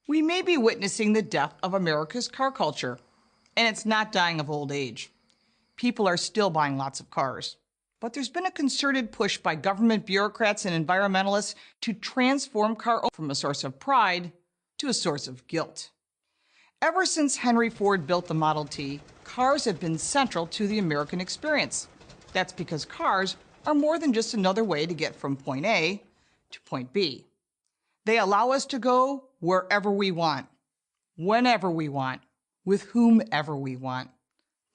We may be witnessing the death of America's car culture, and it's not dying of old age. People are still buying lots of cars. But there's been a concerted push by government bureaucrats and environmentalists to transform car ownership from a source of pride to a source of guilt. Ever since Henry Ford built the Model T, cars have been central to the American experience. That's because cars are more than just another way to get from point A to point B. They allow us to go wherever we want, whenever we want, with whomever we want.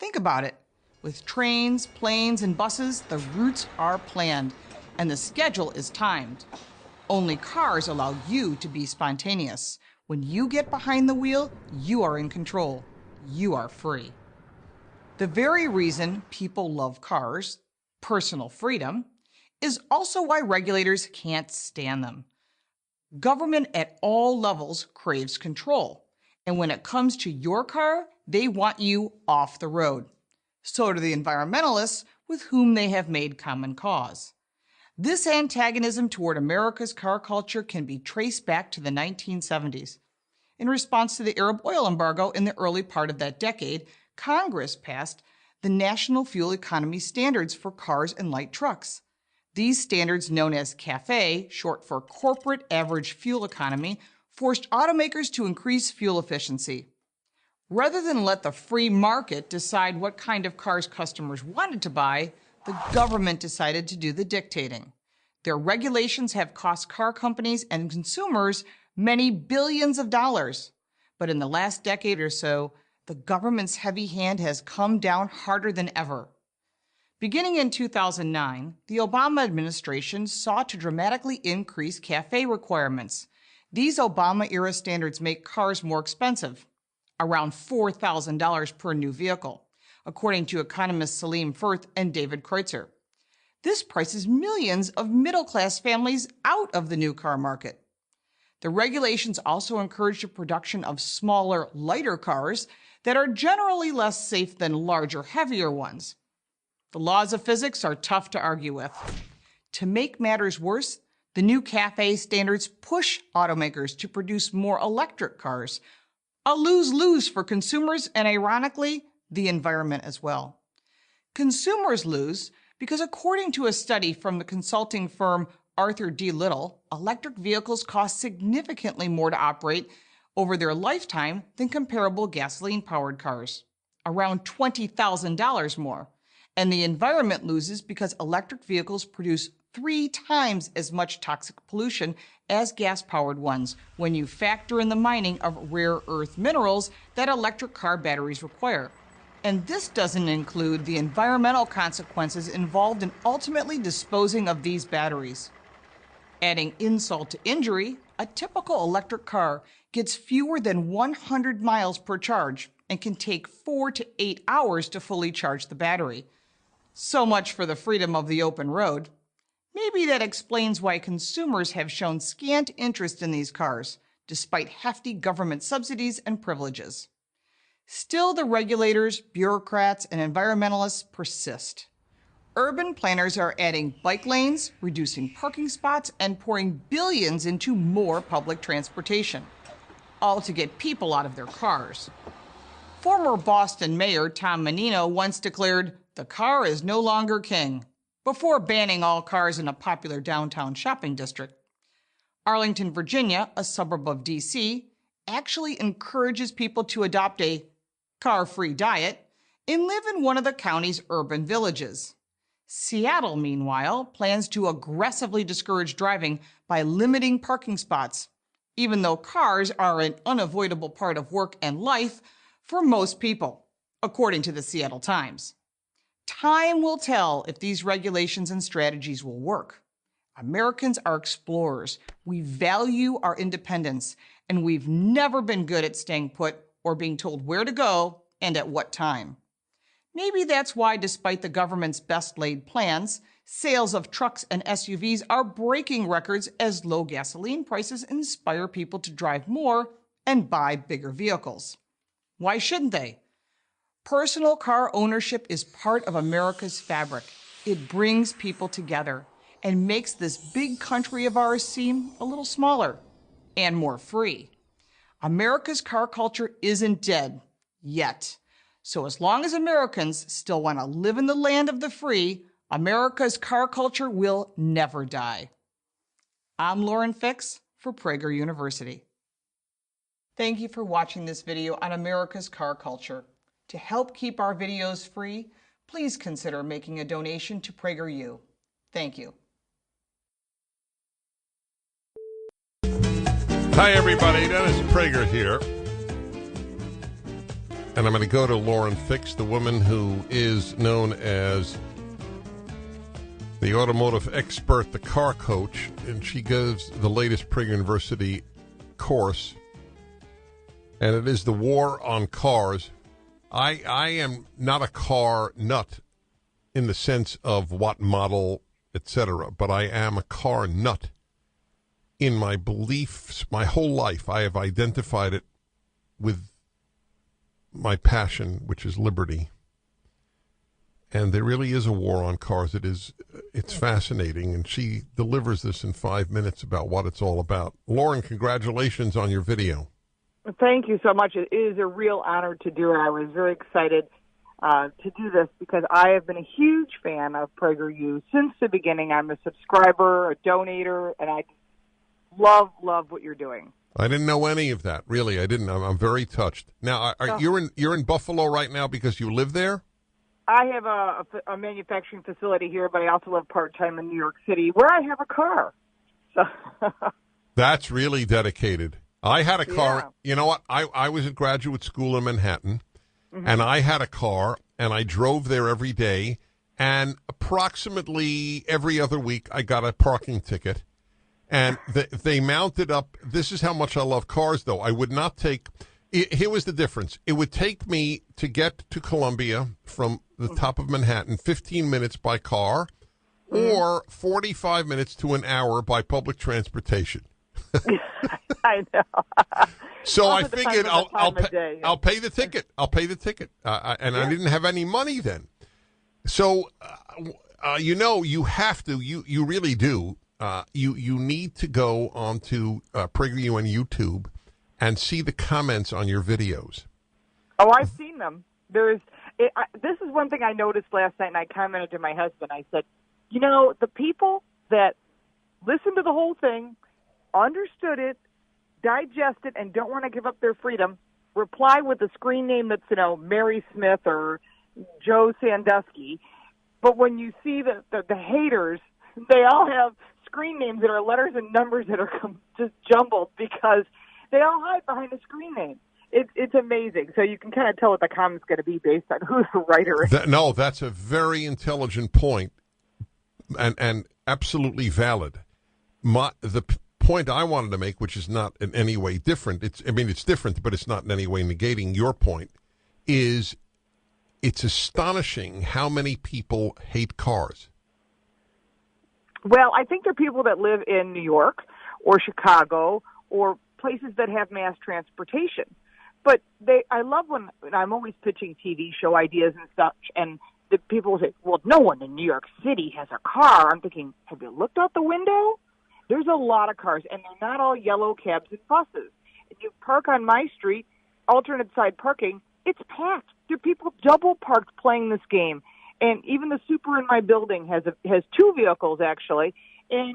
Think about it. With trains, planes, and buses, the routes are planned, and the schedule is timed. Only cars allow you to be spontaneous. When you get behind the wheel, you are in control. You are free. The very reason people love cars, personal freedom, is also why regulators can't stand them. Government at all levels craves control, and when it comes to your car, they want you off the road. So do the environmentalists with whom they have made common cause. This antagonism toward America's car culture can be traced back to the 1970s. In response to the Arab oil embargo in the early part of that decade, Congress passed the National Fuel Economy Standards for cars and light trucks. These standards, known as CAFE, short for Corporate Average Fuel Economy, forced automakers to increase fuel efficiency. Rather than let the free market decide what kind of cars customers wanted to buy, the government decided to do the dictating. Their regulations have cost car companies and consumers many billions of dollars. But in the last decade or so, the government's heavy hand has come down harder than ever. Beginning in 2009, the Obama administration sought to dramatically increase CAFE requirements. These Obama-era standards make cars more expensive, around $4,000 per new vehicle, according to economists Salim Firth and David Kreutzer. This prices millions of middle-class families out of the new car market. The regulations also encourage the production of smaller, lighter cars that are generally less safe than larger, heavier ones. The laws of physics are tough to argue with. To make matters worse, the new CAFE standards push automakers to produce more electric cars, a lose-lose for consumers and, ironically, the environment as well. Consumers lose because, according to a study from the consulting firm Arthur D. Little, electric vehicles cost significantly more to operate over their lifetime than comparable gasoline-powered cars, around $20,000 more. And the environment loses because electric vehicles produce 3 times as much toxic pollution as gas-powered ones when you factor in the mining of rare earth minerals that electric car batteries require. And this doesn't include the environmental consequences involved in ultimately disposing of these batteries. Adding insult to injury, a typical electric car gets fewer than 100 miles per charge and can take 4 to 8 hours to fully charge the battery. So much for the freedom of the open road. Maybe that explains why consumers have shown scant interest in these cars, despite hefty government subsidies and privileges. Still, the regulators, bureaucrats, and environmentalists persist. Urban planners are adding bike lanes, reducing parking spots, and pouring billions into more public transportation, all to get people out of their cars. Former Boston Mayor Tom Menino once declared, "The car is no longer king," before banning all cars in a popular downtown shopping district. Arlington, Virginia, a suburb of D.C., actually encourages people to adopt a car-free diet and live in one of the county's urban villages. Seattle, meanwhile, plans to aggressively discourage driving by limiting parking spots, even though cars are an unavoidable part of work and life for most people, according to the Seattle Times. Time will tell if these regulations and strategies will work. Americans are explorers. We value our independence, and we've never been good at staying put or being told where to go and at what time. Maybe that's why, despite the government's best-laid plans, sales of trucks and SUVs are breaking records as low gasoline prices inspire people to drive more and buy bigger vehicles. Why shouldn't they? Personal car ownership is part of America's fabric. It brings people together and makes this big country of ours seem a little smaller and more free. America's car culture isn't dead yet. So as long as Americans still want to live in the land of the free, America's car culture will never die. I'm Lauren Fix for Prager University. Thank you for watching this video on America's car culture. To help keep our videos free, please consider making a donation to PragerU. Thank you. Hi, everybody. Dennis Prager here. And I'm going to go to Lauren Fix, the woman who is known as the automotive expert, the car coach, and she gives the latest Prager University course, and it is the war on cars. I am not a car nut in the sense of what model, etc., but I am a car nut. In my beliefs, my whole life, I have identified it with my passion, which is liberty. And there really is a war on cars. It's fascinating, and she delivers this in 5 minutes about what it's all about. Lauren, congratulations on your video. Thank you so much. It is a real honor to do it. I was very excited to do this because I have been a huge fan of PragerU since the beginning. I'm a subscriber, a donator, and I love what you're doing. I didn't know any of that. Really, I didn't. I'm very touched. Now, you're in Buffalo right now because you live there? I have a manufacturing facility here, but I also live part-time in New York City, where I have a car. So that's really dedicated. I had a car. Yeah. You know what? I was at graduate school in Manhattan, and I had a car, and I drove there every day, and approximately every other week I got a parking ticket. And they mounted up. This is how much I love cars, though. I would not take. Here was the difference. It would take me to get to Columbia from the top of Manhattan 15 minutes by car, or 45 minutes to an hour by public transportation. I know. So I figured I'll pay the ticket. I'll pay the ticket. And I didn't have any money then. So, you have to. You really do. You need to go onto PragerU on YouTube and see the comments on your videos. Oh, I've seen them. This is one thing I noticed last night, and I commented to my husband. I said, the people that listen to the whole thing, understood it, digest it, and don't want to give up their freedom, reply with a screen name that's, Mary Smith or Joe Sandusky. But when you see the haters, they all have screen names that are letters and numbers that are just jumbled because they all hide behind a screen name. It's amazing. So you can kind of tell what the comment's going to be based on who the writer is. No, that's a very intelligent point and absolutely valid. The point I wanted to make, which is not in any way different, it's different, but it's not in any way negating your point, is it's astonishing how many people hate cars. Well, I think there are people that live in New York or Chicago or places that have mass transportation. But I love when I'm always pitching TV show ideas and such, and the people will say, well, no one in New York City has a car. I'm thinking, have you looked out the window? There's a lot of cars, and they're not all yellow cabs and buses. If you park on my street, alternate side parking, it's packed. There are people double parked playing this game. And even the super in my building has two vehicles, actually, and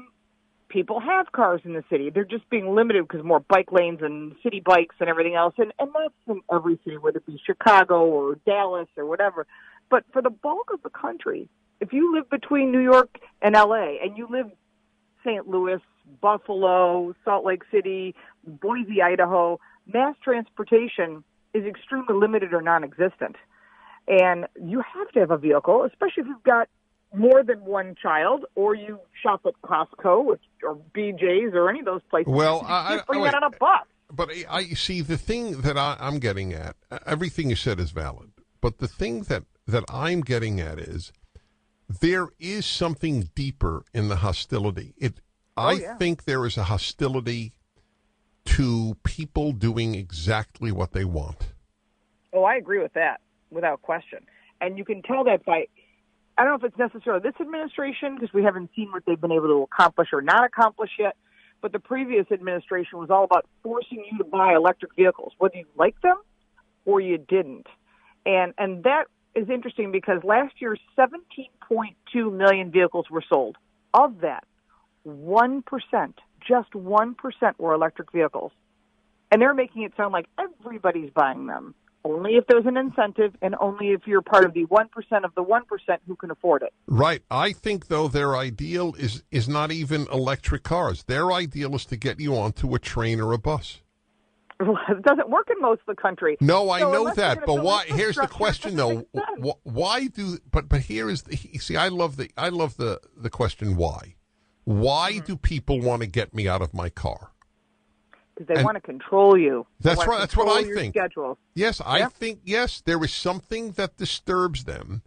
people have cars in the city. They're just being limited because more bike lanes and city bikes and everything else, and that's in every city, whether it be Chicago or Dallas or whatever. But for the bulk of the country, if you live between New York and L.A., and you live St. Louis, Buffalo, Salt Lake City, Boise, Idaho, mass transportation is extremely limited or non-existent. And you have to have a vehicle, especially if you've got more than one child, or you shop at Costco or BJ's or any of those places. Well, you can't bring that on a bus. But I see the thing that I'm getting at. Everything you said is valid, but the thing that I'm getting at is there is something deeper in the hostility. I think there is a hostility to people doing exactly what they want. Oh, I agree with that, without question. And you can tell that by, I don't know if it's necessarily this administration, because we haven't seen what they've been able to accomplish or not accomplish yet, but the previous administration was all about forcing you to buy electric vehicles, whether you liked them or you didn't. And that is interesting because last year 17.2 million vehicles were sold. Of that, 1%, just 1% were electric vehicles. And they're making it sound like everybody's buying them, only if there's an incentive and only if you're part of the 1% of the 1% who can afford it. Right. I think, though, their ideal is not even electric cars. Their ideal is to get you onto a train or a bus. Well, it doesn't work in most of the country. No, I so know that, but why? Here's the question, though. Why do? But here is the. See, I love the question. Why? Why do people want to get me out of my car? Because they want to control you. That's right. That's what I think. Schedule. Yes, I think yes. There is something that disturbs them.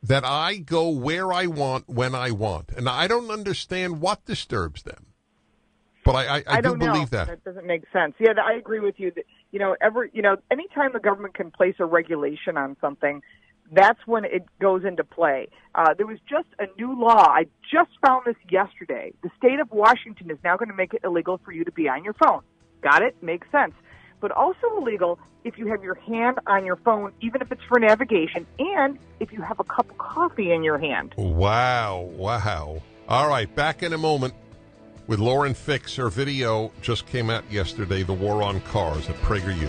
That I go where I want when I want, and I don't understand what disturbs them. But I do believe that. That doesn't make sense. Yeah, I agree with you. That anytime the government can place a regulation on something, that's when it goes into play. There was just a new law. I just found this yesterday. The state of Washington is now going to make it illegal for you to be on your phone. Got it? Makes sense. But also illegal if you have your hand on your phone, even if it's for navigation, and if you have a cup of coffee in your hand. Wow. All right, back in a moment with Lauren Fix. Her video just came out yesterday, The War on Cars at PragerU.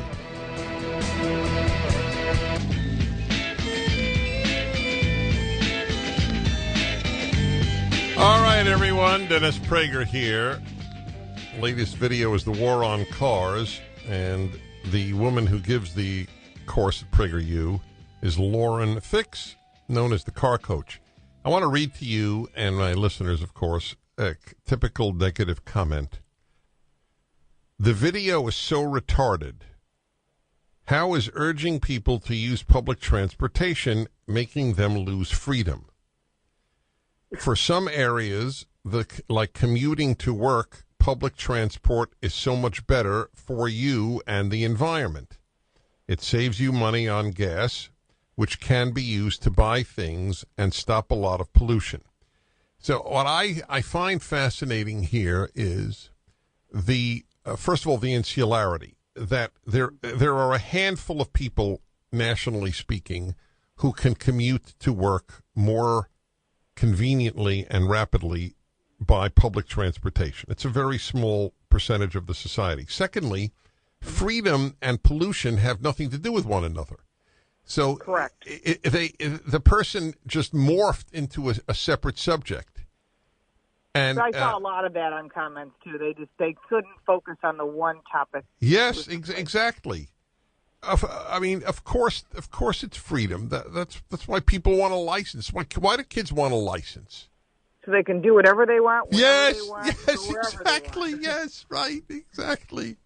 All right, everyone. Dennis Prager here. Latest video is The War on Cars, and the woman who gives the course at PragerU is Lauren Fix, known as the car coach. I want to read to you and my listeners, of course, a typical negative comment. The video is so retarded. How is urging people to use public transportation making them lose freedom? For some areas, like commuting to work, public transport is so much better for you and the environment. It saves you money on gas, which can be used to buy things and stop a lot of pollution. So what I find fascinating here is first of all, the insularity, that there are a handful of people, nationally speaking, who can commute to work more conveniently and rapidly by public transportation. It's a very small percentage of the society. Secondly, freedom and pollution have nothing to do with one another. So correct. The person just morphed into a separate subject. And I saw a lot of that on comments too. They couldn't focus on the one topic. Yes, exactly. I mean, of course, it's freedom. That's why people want a license. Why do kids want a license? So they can do whatever they want. Yes, they want, exactly. Yes, right, exactly.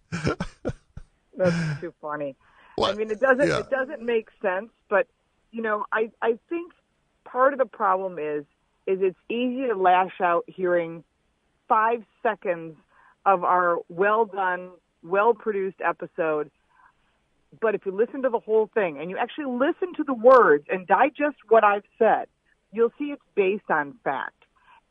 That's too funny. What? I mean, it doesn't make sense. But I think part of the problem is it's easy to lash out hearing 5 seconds of our well done, well produced episode. But if you listen to the whole thing and you actually listen to the words and digest what I've said, you'll see it's based on fact.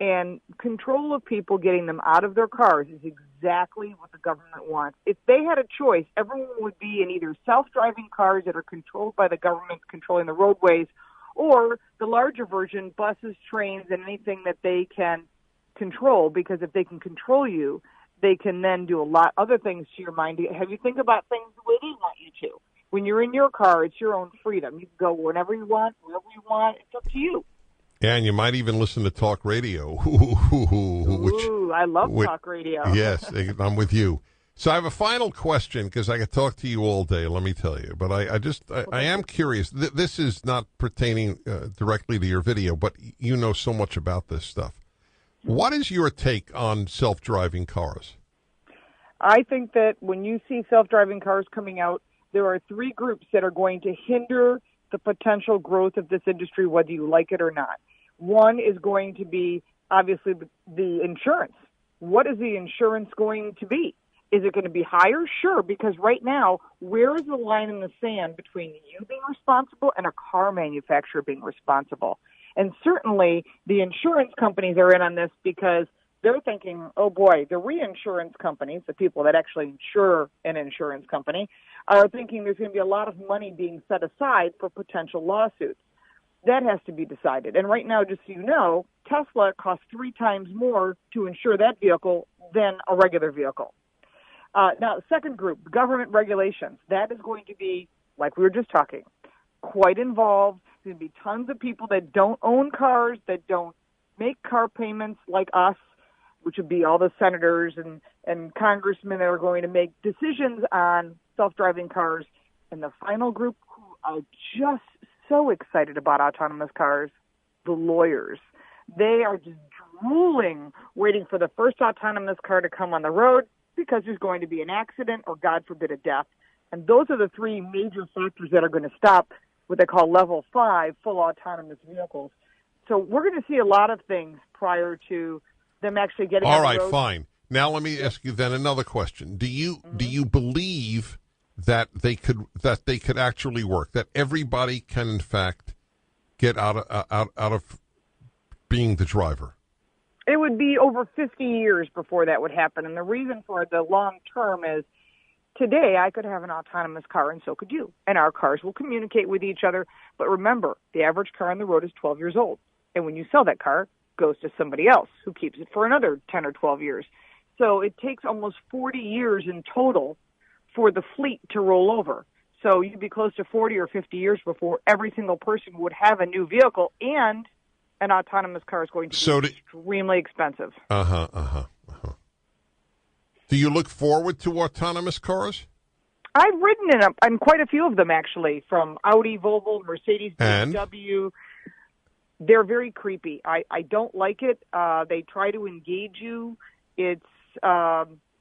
And control of people, getting them out of their cars, is exactly what the government wants. If they had a choice, everyone would be in either self-driving cars that are controlled by the government controlling the roadways, or the larger version, buses, trains, and anything that they can control. Because if they can control you, they can then do a lot other things to your mind. Have you think about things the way they want you to. When you're in your car, it's your own freedom. You can go whenever you want, wherever you want. It's up to you. Yeah, and you might even listen to talk radio. I love talk radio. Yes, I'm with you. So I have a final question, because I could talk to you all day, let me tell you. But I am curious. This is not pertaining directly to your video, but you know so much about this stuff. What is your take on self-driving cars? I think that when you see self-driving cars coming out, there are 3 groups that are going to hinder the potential growth of this industry, whether you like it or not. One is going to be, obviously, the insurance. What is the insurance going to be? Is it going to be higher? Sure, because right now, where is the line in the sand between you being responsible and a car manufacturer being responsible? And certainly, the insurance companies are in on this because they're thinking, oh boy, the reinsurance companies, the people that actually insure an insurance company, are thinking there's going to be a lot of money being set aside for potential lawsuits. That has to be decided. And right now, just so you know, Tesla costs 3 times more to insure that vehicle than a regular vehicle. Now, second group, government regulations. That is going to be, like we were just talking, quite involved. There's going to be tons of people that don't own cars, that don't make car payments like us, which would be all the senators and congressmen that are going to make decisions on self-driving cars. And the final group who are just so excited about autonomous cars, the lawyers. They are just drooling, waiting for the first autonomous car to come on the road because there's going to be an accident or, God forbid, a death. And those are the 3 major factors that are going to stop what they call level 5 full autonomous vehicles. So we're going to see a lot of things prior to them actually getting on the road. All right, fine. Now let me ask you then another question. Do you believe that they could actually work, that everybody can in fact get out of being the driver? It would be over 50 years before that would happen. And the reason for the long term is today I could have an autonomous car and so could you. And our cars will communicate with each other. But remember, the average car on the road is 12 years old. And when you sell that car, it goes to somebody else who keeps it for another 10 or 12 years. So it takes almost 40 years in total for the fleet to roll over. So you'd be close to 40 or 50 years before every single person would have a new vehicle, and an autonomous car is going to be extremely expensive. Do you look forward to autonomous cars? I've ridden in quite a few of them, actually, from Audi, Volvo, Mercedes, BMW. They're very creepy. I don't like it. They try to engage you. It's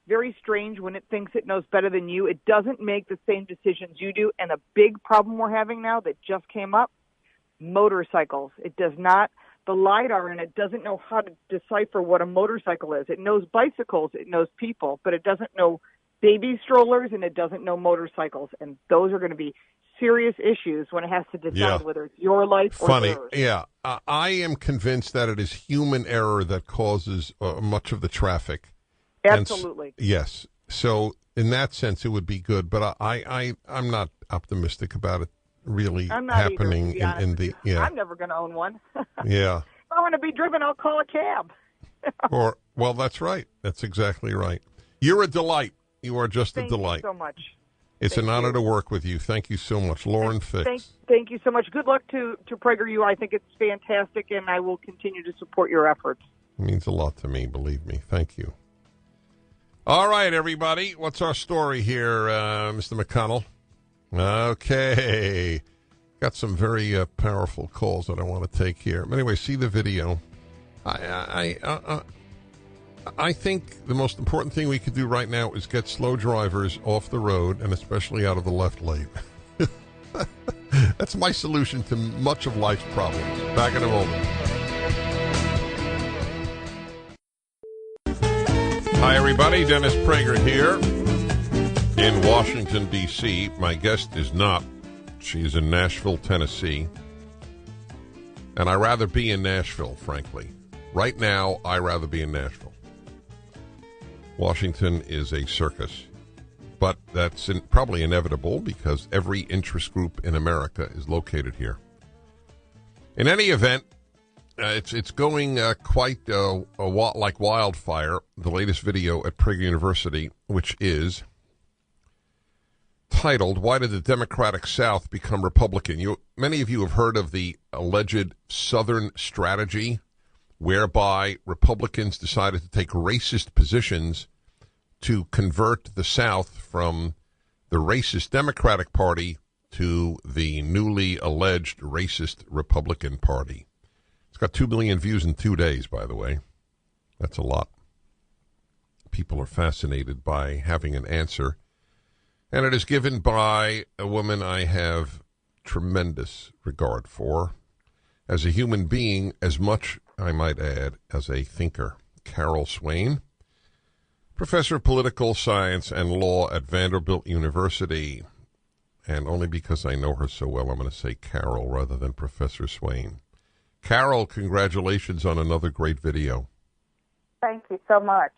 very strange when it thinks it knows better than you. It doesn't make the same decisions you do. And a big problem we're having now that just came up, motorcycles. It does not, the LiDAR in it doesn't know how to decipher what a motorcycle is. It knows bicycles, it knows people, but it doesn't know baby strollers and it doesn't know motorcycles. And those are going to be serious issues when it has to decide whether it's your life or yours. Yeah. I am convinced that it is human error that causes much of the traffic. Absolutely. Yes. So in that sense, it would be good, but I'm not optimistic about it really happening in the. Yeah. I'm never going to own one. Yeah. If I want to be driven, I'll call a cab. Well, that's right. That's exactly right. You're a delight. You are just a delight. Thank you so much. It's an honor to work with you. Thank you so much, Lauren Fix. Thank you so much. Good luck to PragerU. I think it's fantastic, and I will continue to support your efforts. It means a lot to me, believe me. Thank you. All right, everybody. What's our story here, Mr. McConnell? Okay. Got some very powerful calls that I want to take here. But anyway, see the video. I think the most important thing we could do right now is get slow drivers off the road, and especially out of the left lane. That's my solution to much of life's problems. Back in a moment. Hi, everybody. Dennis Prager here in Washington, D.C. My guest is not. She's in Nashville, Tennessee. And I'd rather be in Nashville, frankly. Right now, I'd rather be in Nashville. Washington is a circus. But that's probably inevitable because every interest group in America is located here. In any event, it's going quite like wildfire, the latest video at Prager University, which is titled, Why Did the Democratic South Become Republican? Many of you have heard of the alleged Southern strategy, whereby Republicans decided to take racist positions to convert the South from the racist Democratic Party to the newly alleged racist Republican Party. It's got 2 million views in 2 days, by the way. That's a lot. People are fascinated by having an answer. And it is given by a woman I have tremendous regard for. As a human being, as much, I might add, as a thinker. Carol Swain, professor of political science and law at Vanderbilt University. And only because I know her so well, I'm going to say Carol rather than Professor Swain. Carol, congratulations on another great video. Thank you so much.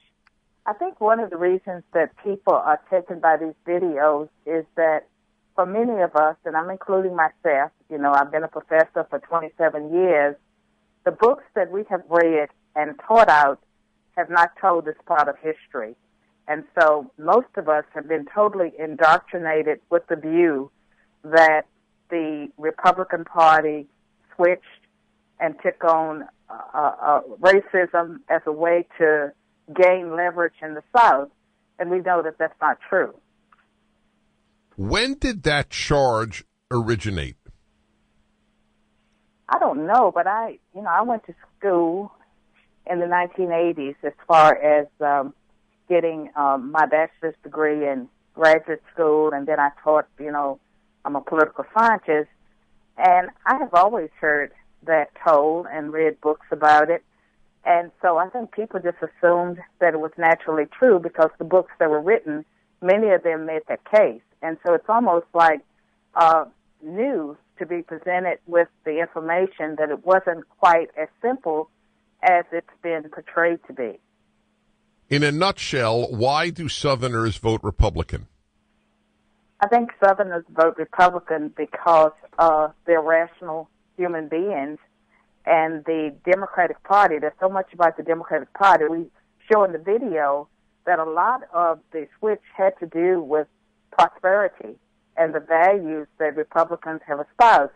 I think one of the reasons that people are taken by these videos is that for many of us, and I'm including myself, I've been a professor for 27 years, the books that we have read and taught out have not told this part of history. And so most of us have been totally indoctrinated with the view that the Republican Party switched and took on racism as a way to gain leverage in the South, and we know that that's not true. When did that charge originate? I don't know, but I went to school in the 1980s as far as getting my bachelor's degree in graduate school, and then I taught, I'm a political scientist, and I have always heard that told and read books about it. And so I think people just assumed that it was naturally true because the books that were written, many of them made that case. And so it's almost like news to be presented with the information that it wasn't quite as simple as it's been portrayed to be. In a nutshell, why do Southerners vote Republican? I think Southerners vote Republican because they're rational human beings, and the Democratic Party, there's so much about the Democratic Party. We show in the video that a lot of the switch had to do with prosperity and the values that Republicans have espoused.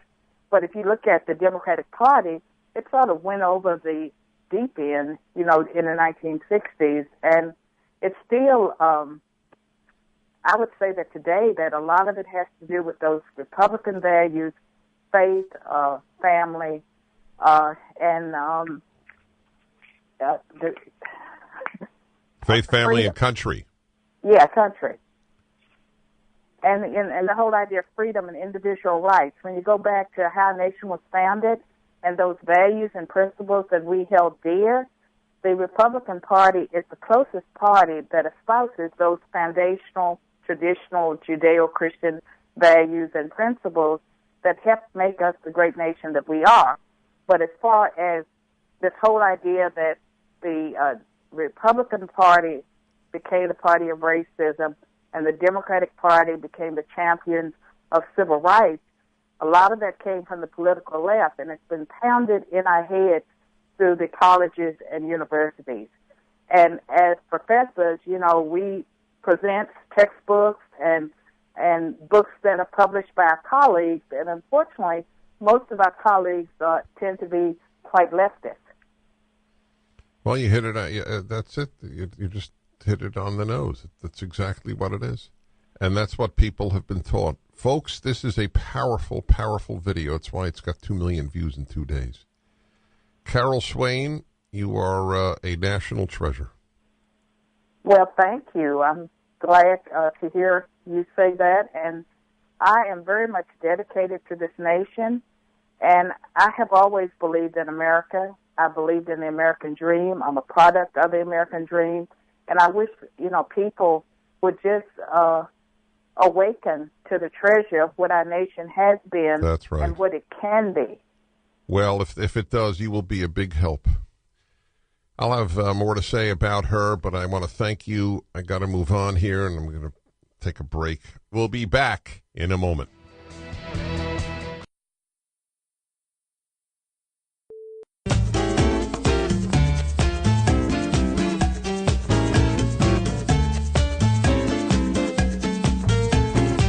But if you look at the Democratic Party, it sort of went over the deep end, in the 1960s, and it's still, I would say that today that a lot of it has to do with those Republican values, faith, family, and faith, family, and country. Yeah, country. And the whole idea of freedom and individual rights. When you go back to how a nation was founded and those values and principles that we held dear, the Republican Party is the closest party that espouses those foundational, traditional, Judeo-Christian values and principles that helped make us the great nation that we are. But as far as this whole idea that the Republican Party became the party of racism and the Democratic Party became the champions of civil rights, a lot of that came from the political left, and it's been pounded in our heads through the colleges and universities. And as professors, we present textbooks and books that are published by our colleagues, and unfortunately, most of our colleagues tend to be quite leftist. Well, you hit it. That's it. You just hit it on the nose. That's exactly what it is. And that's what people have been taught. Folks, this is a powerful, powerful video. It's why it's got 2 million views in 2 days. Carol Swain, you are a national treasure. Well, thank you. I'm glad to hear you say that. And I am very much dedicated to this nation. And I have always believed in America. I believed in the American dream. I'm a product of the American dream. And I wish, people would just awaken to the treasure of what our nation has been. That's right. And what it can be. Well, if it does, you will be a big help. I'll have more to say about her, but I want to thank you. I got to move on here, and I'm going to take a break. We'll be back in a moment.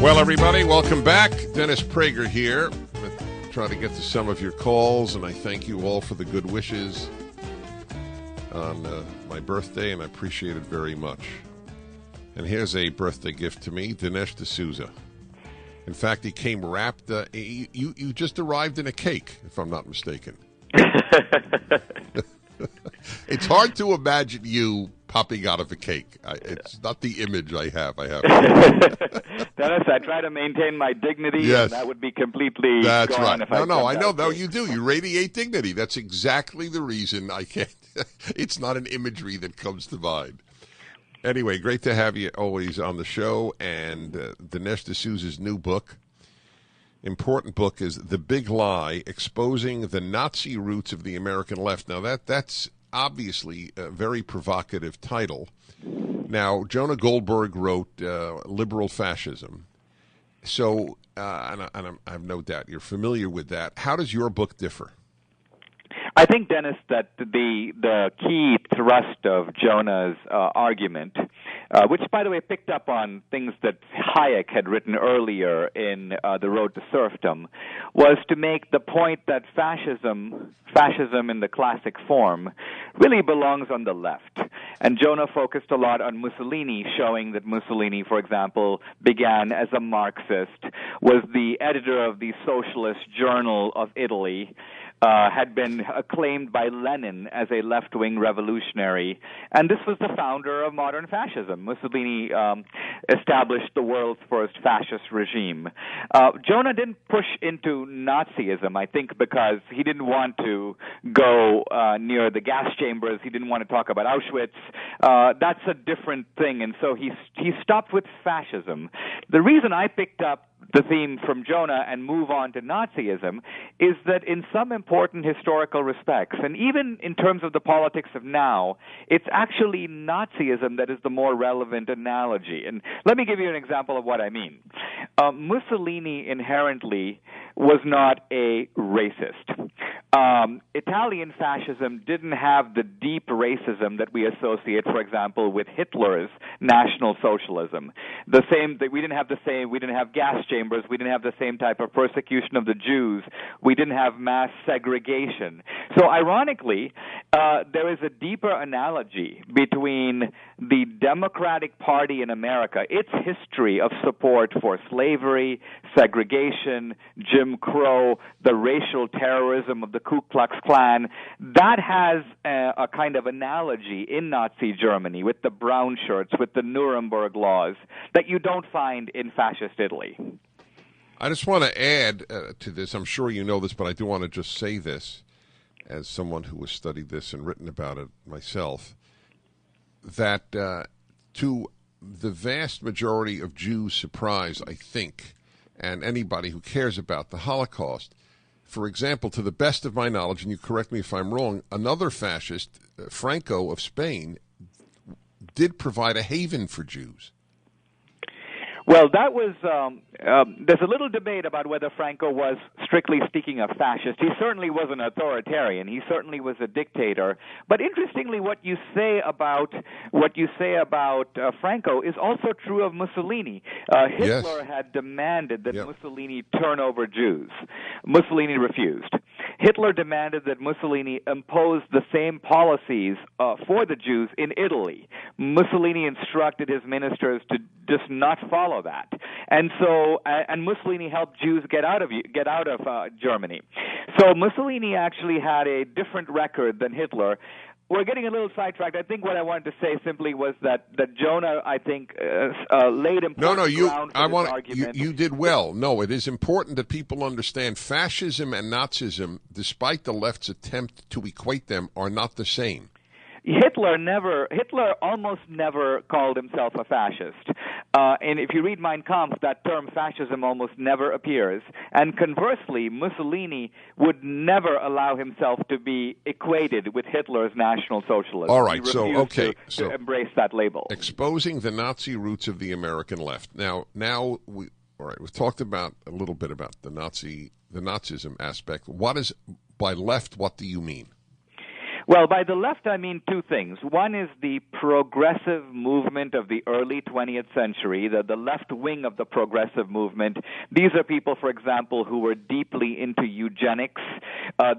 Well, everybody, welcome back. Dennis Prager here. I'm going to try to get to some of your calls, and I thank you all for the good wishes on my birthday, and I appreciate it very much. And here's a birthday gift to me, Dinesh D'Souza. In fact, he came wrapped. You just arrived in a cake, if I'm not mistaken. It's hard to imagine you popping out of a cake. It's not the image I have. Dennis, I try to maintain my dignity. Yes. And that would be completely That's gone right. if I know. cake. You do. You radiate dignity. That's exactly the reason I can't. It's not an imagery that comes to mind. Anyway, great to have you always on the show. And Dinesh D'Souza's new book, important book, is The Big Lie, Exposing the Nazi Roots of the American Left. Now, that's obviously a very provocative title. Now, Jonah Goldberg wrote Liberal Fascism. So, and I have no doubt you're familiar with that. How does your book differ? I think, Dennis, that the key thrust of Jonah's argument, which, by the way, picked up on things that Hayek had written earlier in The Road to Serfdom, was to make the point that fascism in the classic form, really belongs on the left. And Jonah focused a lot on Mussolini, showing that Mussolini, for example, began as a Marxist, was the editor of the Socialist Journal of Italy, had been acclaimed by Lenin as a left-wing revolutionary, and this was the founder of modern fascism. Mussolini established the world's first fascist regime. Jonah didn't push into Nazism, I think, because he didn't want to go near the gas chambers. He didn't want to talk about Auschwitz. That's a different thing, and so he stopped with fascism. The reason I picked up the theme from Jonah and move on to Nazism is that in some important historical respects, and even in terms of the politics of now, it's actually Nazism that is the more relevant analogy. And let me give you an example of what I mean. Mussolini inherently was not a racist. Italian fascism didn't have the deep racism that we associate, for example, with Hitler's National Socialism. We didn't have gas chambers, we didn't have the same type of persecution of the Jews, we didn't have mass segregation. So ironically, there is a deeper analogy between the Democratic Party in America, its history of support for slavery, segregation, Jim Crow, the racial terrorism of the Ku Klux Klan. That has a kind of analogy in Nazi Germany with the brown shirts, with the Nuremberg laws, that you don't find in fascist Italy. I just want to add to this. I'm sure you know this, but I do want to just say this as someone who has studied this and written about it myself, that to the vast majority of Jews' surprise, I think, and anybody who cares about the Holocaust, for example, to the best of my knowledge, and you correct me if I'm wrong, another fascist, Franco of Spain, did provide a haven for Jews. Well, that was, there's a little debate about whether Franco was, strictly speaking, a fascist. He certainly was an authoritarian. He certainly was a dictator. But interestingly, what you say about Franco is also true of Mussolini. Hitler had demanded that Mussolini turn over Jews. Mussolini refused. Hitler demanded that Mussolini impose the same policies for the Jews in Italy. Mussolini instructed his ministers to just not follow that, and so Mussolini helped Jews get out of Germany. So Mussolini actually had a different record than Hitler. We're getting a little sidetracked. I think what I wanted to say simply was that Jonah, I think, laid important ground for this argument. You did well. No, it is important that people understand fascism and Nazism, despite the left's attempt to equate them, are not the same. Hitler almost never called himself a fascist. And if you read Mein Kampf, that term fascism almost never appears. And conversely, Mussolini would never allow himself to be equated with Hitler's National Socialism. All right, to embrace that label. Exposing the Nazi roots of the American left. Now we've talked about a little bit about the Nazism aspect. What is, by left, what do you mean? Well, by the left, I mean two things. One is the progressive movement of the early 20th century, the left wing of the progressive movement. These are people, for example, who were deeply into eugenics.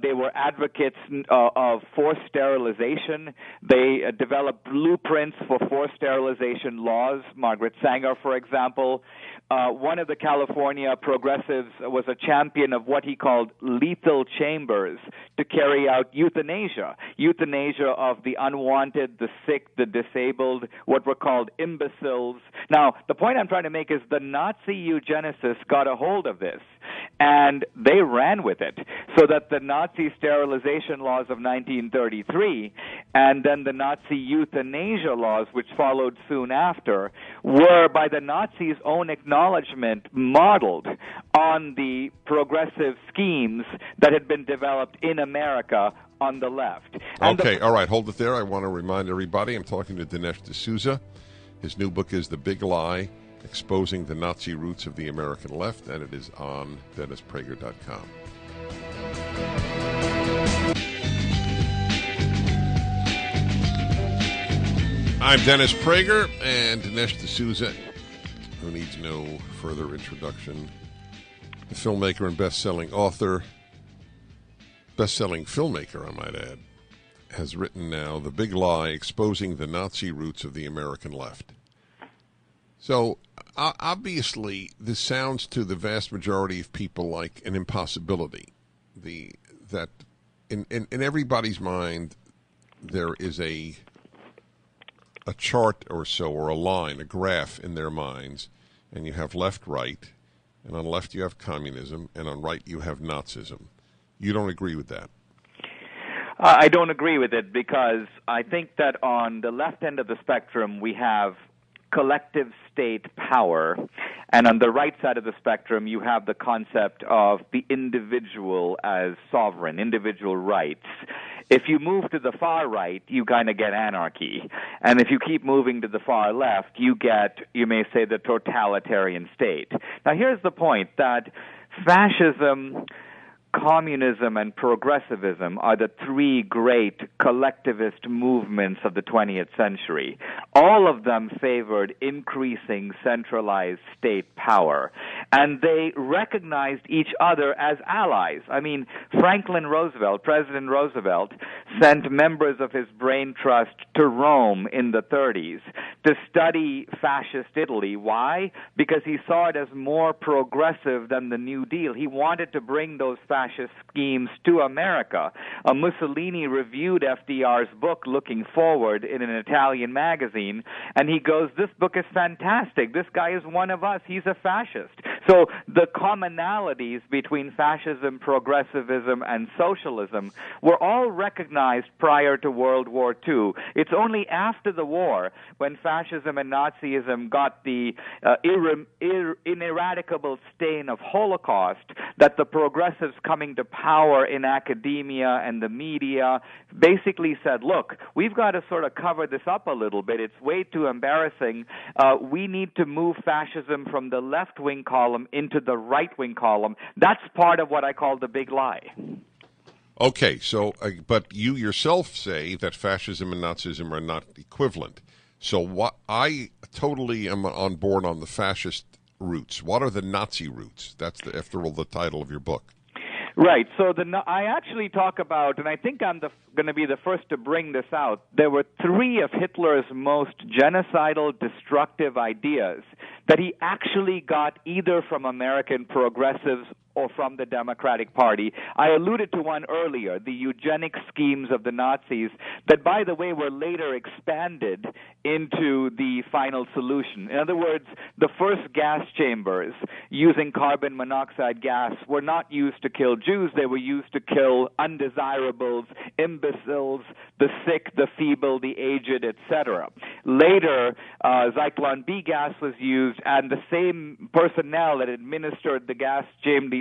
They were advocates of forced sterilization. They developed blueprints for forced sterilization laws. Margaret Sanger, for example. One of the California progressives was a champion of what he called lethal chambers to carry out euthanasia of the unwanted, the sick, the disabled, what were called imbeciles. Now, the point I'm trying to make is the Nazi eugenicists got a hold of this, and they ran with it. So that the Nazi sterilization laws of 1933 and then the Nazi euthanasia laws, which followed soon after, were, by the Nazis' own acknowledgement, modeled on the progressive schemes that had been developed in America on the left. Okay, all right, hold it there. I want to remind everybody I'm talking to Dinesh D'Souza. His new book is The Big Lie, Exposing the Nazi Roots of the American Left, and it is on DennisPrager.com. I'm Dennis Prager, and Dinesh D'Souza, who needs no further introduction, the filmmaker and best-selling author, best-selling filmmaker, I might add, has written now The Big Lie, Exposing the Nazi Roots of the American Left. So, obviously, this sounds to the vast majority of people like an impossibility. That in everybody's mind, there is a chart or so, or a line, a graph in their minds, and you have left, right, and on left you have communism, and on right you have Nazism. You don't agree with that? I don't agree with it because I think that on the left end of the spectrum we have collective state power, and on the right side of the spectrum you have the concept of the individual as sovereign, individual rights. If you move to the far right, you kind of get anarchy. And if you keep moving to the far left, you get, you may say, the totalitarian state. Now here's the point, that fascism, communism, and progressivism are the three great collectivist movements of the 20th century. All of them favored increasing centralized state power, and they recognized each other as allies. I mean, President Roosevelt, sent members of his brain trust to Rome in the 30s to study fascist Italy. Why? Because he saw it as more progressive than the New Deal. He wanted to bring those fascist schemes to America. Mussolini reviewed FDR's book, Looking Forward, in an Italian magazine, and he goes, this book is fantastic. This guy is one of us. He's a fascist. So the commonalities between fascism, progressivism, and socialism were all recognized prior to World War II. It's only after the war, when fascism and Nazism got the ineradicable stain of Holocaust, that the progressives coming to power in academia and the media basically said, look, we've got to sort of cover this up a little bit. It's way too embarrassing. We need to move fascism from the left-wing column into the right-wing column. That's part of what I call the big lie. Okay, so, but you yourself say that fascism and Nazism are not equivalent. So what I totally am on board on the fascist roots. What are the Nazi roots? That's, after all, the title of your book. Right. So I actually talk about, and I think I'm going to be the first to bring this out, there were three of Hitler's most genocidal, destructive ideas that he actually got either from American progressives or from the Democratic Party. I alluded to one earlier, the eugenic schemes of the Nazis that, by the way, were later expanded into the final solution. In other words, the first gas chambers using carbon monoxide gas were not used to kill Jews. They were used to kill undesirables, imbeciles, the sick, the feeble, the aged, etc. Later, Zyklon B gas was used, and the same personnel that administered the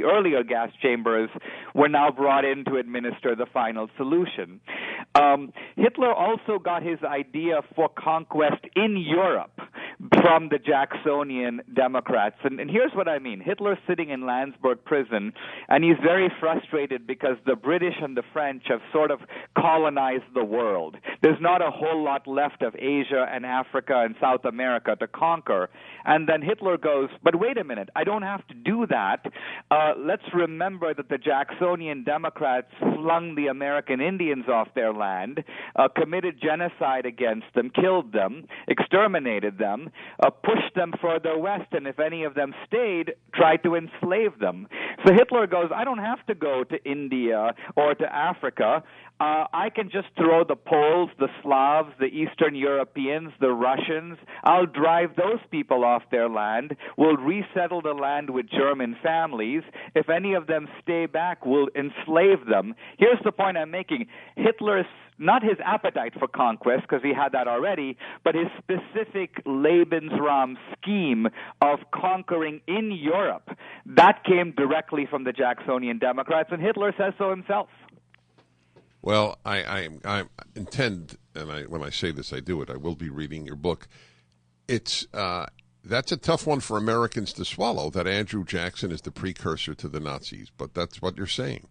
earlier gas chambers were now brought in to administer the final solution. Hitler also got his idea for conquest in Europe from the Jacksonian Democrats. And here's what I mean. Hitler's sitting in Landsberg prison, and he's very frustrated because the British and the French have sort of colonized the world. There's not a whole lot left of Asia and Africa and South America to conquer. And then Hitler goes, but wait a minute, I don't have to do that. Let's remember that the Jacksonian Democrats flung the American Indians off their land, committed genocide against them, killed them, exterminated them, pushed them further west, and if any of them stayed, tried to enslave them. So Hitler goes, I don't have to go to India or to Africa. I can just throw the Poles, the Slavs, the Eastern Europeans, the Russians. I'll drive those people off their land. We'll resettle the land with German families. If any of them stay back, we'll enslave them. Here's the point I'm making. Hitler's not his appetite for conquest, because he had that already, but his specific Lebensraum scheme of conquering in Europe, that came directly from the Jacksonian Democrats, and Hitler says so himself. Well, I intend, and when I say this, I do it. I will be reading your book. It's that's a tough one for Americans to swallow, that Andrew Jackson is the precursor to the Nazis, but that's what you're saying.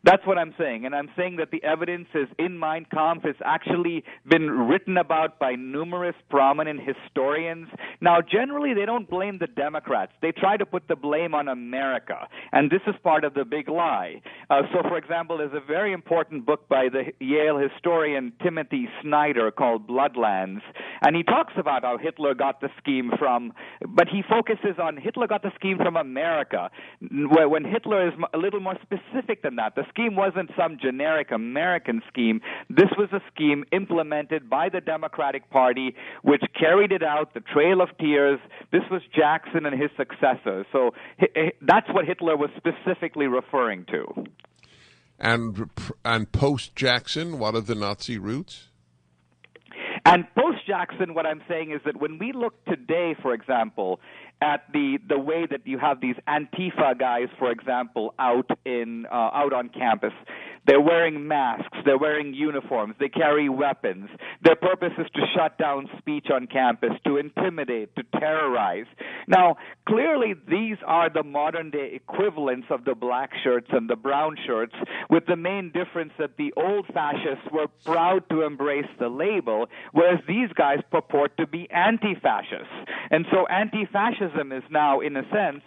That's what I'm saying, and I'm saying that the evidence is in Mein Kampf. It's actually been written about by numerous prominent historians. Now, generally, they don't blame the Democrats. They try to put the blame on America, and this is part of the big lie. So, for example, there's a very important book by the Yale historian Timothy Snyder called Bloodlands, and he talks about how Hitler got the scheme from, but he focuses on Hitler got the scheme from America, when Hitler is a little more specific than that. The scheme wasn't some generic American scheme. This was a scheme implemented by the Democratic Party, which carried it out, the Trail of Tears. This was Jackson and his successors. So that's what Hitler was specifically referring to. And post-Jackson, what are the Nazi roots? And post-Jackson, what I'm saying is that when we look today, for example, at the way that you have these Antifa guys, for example, out on campus, they're wearing masks, they're wearing uniforms, they carry weapons. Their purpose is to shut down speech on campus, to intimidate, to terrorize. Now, clearly these are the modern-day equivalents of the black shirts and the brown shirts, with the main difference that the old fascists were proud to embrace the label, whereas these guys purport to be anti-fascists. And so anti-fascism is now, in a sense,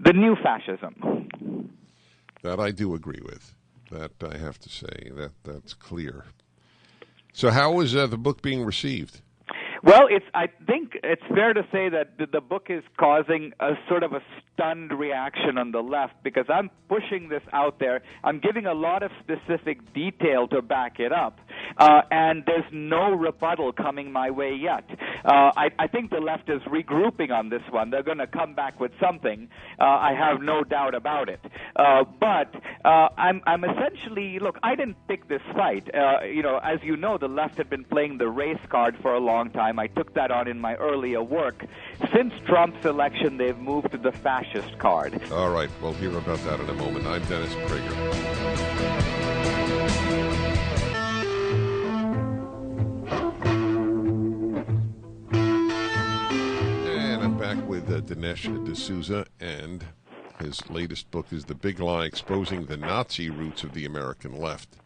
the new fascism. That I do agree with. That I have to say. That's clear. So how is the book being received? Well, I think it's fair to say that the book is causing a sort of a stunned reaction on the left, because I'm pushing this out there. I'm giving a lot of specific detail to back it up, and there's no rebuttal coming my way yet. I think the left is regrouping on this one. They're going to come back with something. I have no doubt about it. But I'm essentially, look, I didn't pick this fight. As you know, the left had been playing the race card for a long time. I took that on in my earlier work. Since Trump's election, they've moved to the fascist card. All right, we'll hear about that in a moment. I'm Dennis Prager. And I'm back with Dinesh D'Souza, and his latest book is The Big Lie, Exposing the Nazi Roots of the American Left.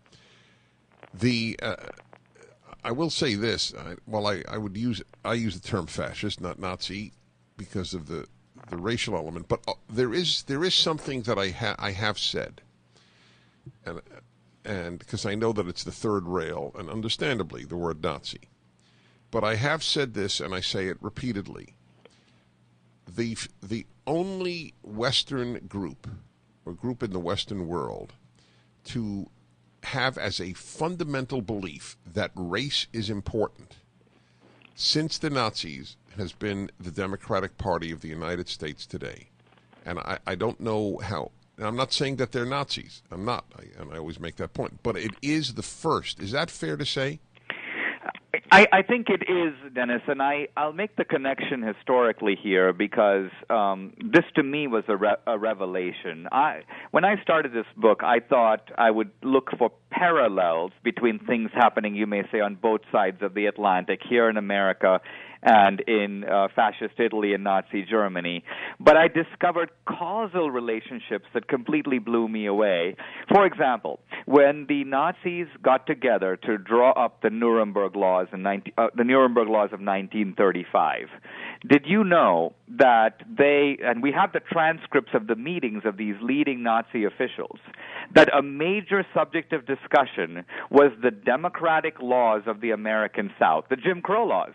I will say this. I use the term fascist, not Nazi, because of the racial element. But there is something that I have said, and because I know that it's the third rail, and understandably the word Nazi. But I have said this, and I say it repeatedly. The only Western group, or group in the Western world, to have as a fundamental belief that race is important since the Nazis has been the Democratic Party of the United States today. And I don't know how. I'm not saying that they're Nazis. I'm not. And I always make that point. But it is the first. Is that fair to say? I think it is, Dennis, and I'll make the connection historically here, because this to me was a revelation. When I started this book, I thought I would look for parallels between things happening, you may say, on both sides of the Atlantic, here in America and in fascist Italy and Nazi Germany. But I discovered causal relationships that completely blew me away. For example, when the Nazis got together to draw up the Nuremberg laws of 1935, did you know that and we have the transcripts of the meetings of these leading Nazi officials, that a major subject of discussion was the democratic laws of the American South, the Jim Crow laws.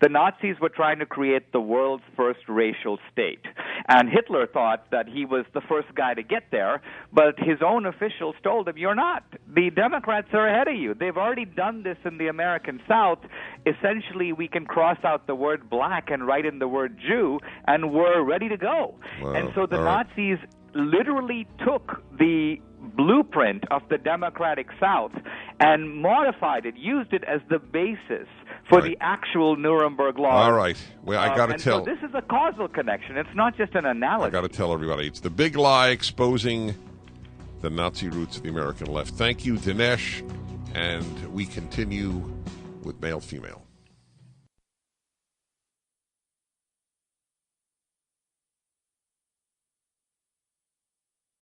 The Nazis were trying to create the world's first racial state. And Hitler thought that he was the first guy to get there, but his own officials told him, you're not. The Democrats are ahead of you. They've already done this in the American South. Essentially, we can cross out the word black and write in the word Jew, and we're ready to go. Wow. And so the Nazis literally took the blueprint of the Democratic South and modified it, used it as the basis for the actual Nuremberg Law. All right. Well, I got to tell. So this is a causal connection. It's not just an analogy. I got to tell everybody. It's the big lie exposing the Nazi roots of the American left. Thank you, Dinesh. And we continue with male-female.